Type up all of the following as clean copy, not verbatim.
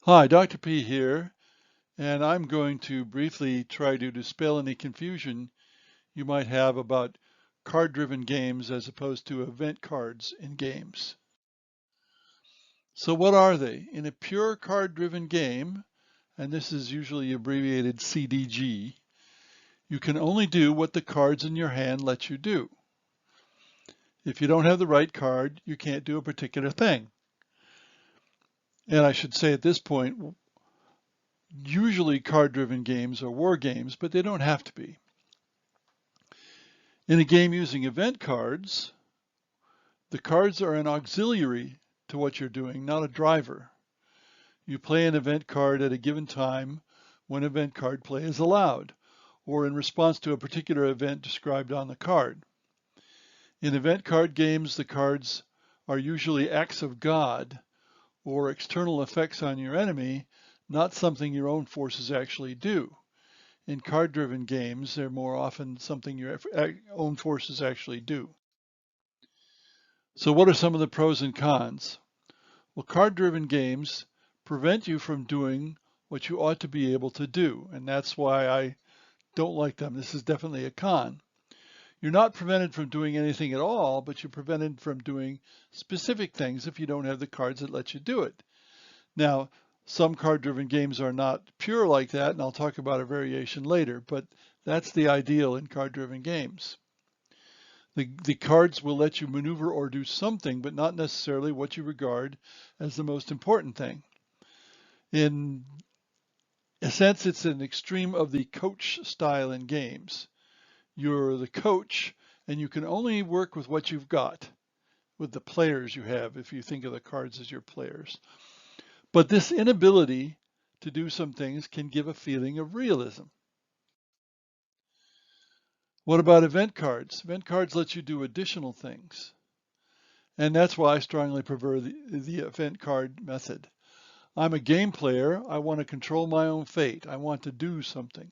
Hi, Dr. P here, and I'm going to briefly try to dispel any confusion you might have about card-driven games as opposed to event cards in games. So what are they? In a pure card-driven game, and this is usually abbreviated CDG, you can only do what the cards in your hand let you do. If you don't have the right card, you can't do a particular thing. And I should say at this point, usually card-driven games are war games, but they don't have to be. In a game using event cards, the cards are an auxiliary to what you're doing, not a driver. You play an event card at a given time when event card play is allowed, or in response to a particular event described on the card. In event card games, the cards are usually acts of God or external effects on your enemy, not something your own forces actually do. In card-driven games, they're more often something your own forces actually do. So what are some of the pros and cons? Well, card-driven games prevent you from doing what you ought to be able to do, and that's why I don't like them. This is definitely a con. You're not prevented from doing anything at all, but you're prevented from doing specific things if you don't have the cards that let you do it. Now, some card-driven games are not pure like that, and I'll talk about a variation later, but that's the ideal in card-driven games. The cards will let you maneuver or do something, but not necessarily what you regard as the most important thing. In a sense, it's an extreme of the coach style in games. You're the coach, and you can only work with what you've got, with the players you have, if you think of the cards as your players. But this inability to do some things can give a feeling of realism. What about event cards? Event cards let you do additional things. And that's why I strongly prefer the event card method. I'm a game player. I want to control my own fate. I want to do something.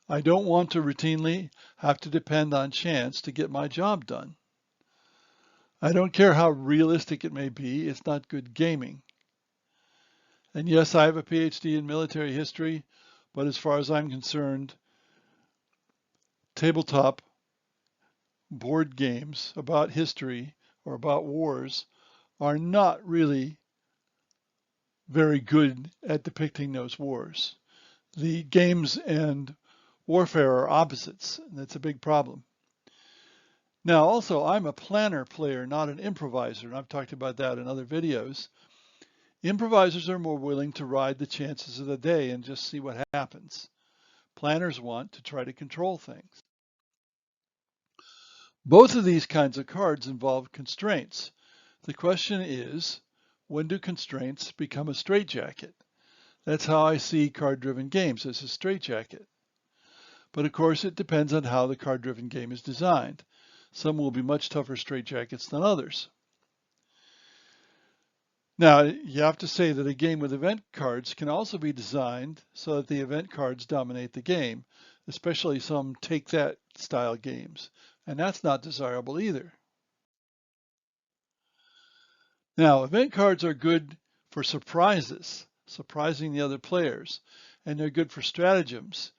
I don't want to routinely have to depend on chance to get my job done. I don't care how realistic it may be. It's not good gaming. And yes, I have a PhD in military history, but as far as I'm concerned, tabletop board games about history or about wars are not really very good at depicting those wars. The games and warfare are opposites, and that's a big problem. Now, also, I'm a planner player, not an improviser, and I've talked about that in other videos. Improvisers are more willing to ride the chances of the day and just see what happens. Planners want to try to control things. Both of these kinds of cards involve constraints. The question is, when do constraints become a straitjacket? That's how I see card-driven games, as a straitjacket. But of course, it depends on how the card-driven game is designed. Some will be much tougher straitjackets than others. Now, you have to say that a game with event cards can also be designed so that the event cards dominate the game, especially some take-that style games. And that's not desirable either. Now, event cards are good for surprises, surprising the other players, and they're good for stratagems,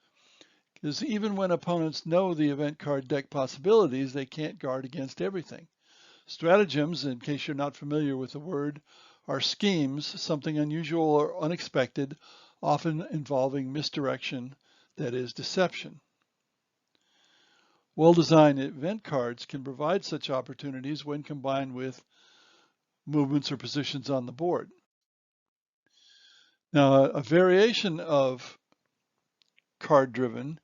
because even when opponents know the event card deck possibilities, they can't guard against everything. Stratagems, in case you're not familiar with the word, are schemes, something unusual or unexpected, often involving misdirection, that is, deception. Well-designed event cards can provide such opportunities when combined with movements or positions on the board. Now, a variation of card-driven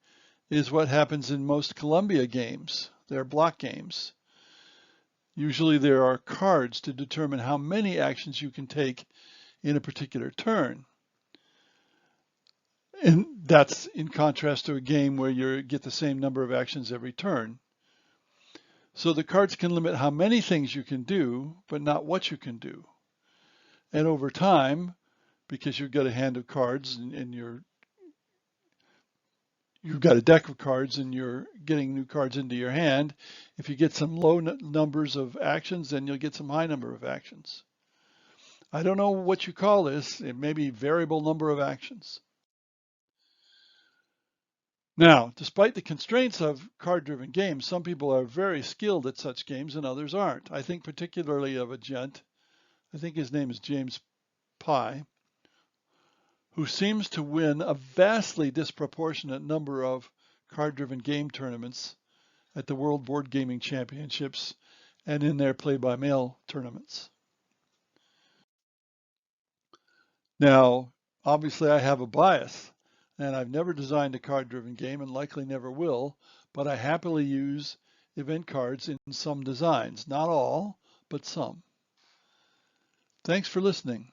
is what happens in most Columbia games. They're block games. Usually there are cards to determine how many actions you can take in a particular turn. And that's in contrast to a game where you get the same number of actions every turn. So the cards can limit how many things you can do, but not what you can do. And over time, because you've got a hand of cards and you've got a deck of cards and you're getting new cards into your hand, if you get some low numbers of actions, then you'll get some high number of actions. I don't know what you call this. It may be variable number of actions. Now, despite the constraints of card-driven games, some people are very skilled at such games and others aren't. I think particularly of a gent, I think his name is James Pye, who seems to win a vastly disproportionate number of card-driven game tournaments at the World Board Gaming Championships and in their play-by-mail tournaments. Now, obviously I have a bias, and I've never designed a card-driven game and likely never will, but I happily use event cards in some designs. Not all, but some. Thanks for listening.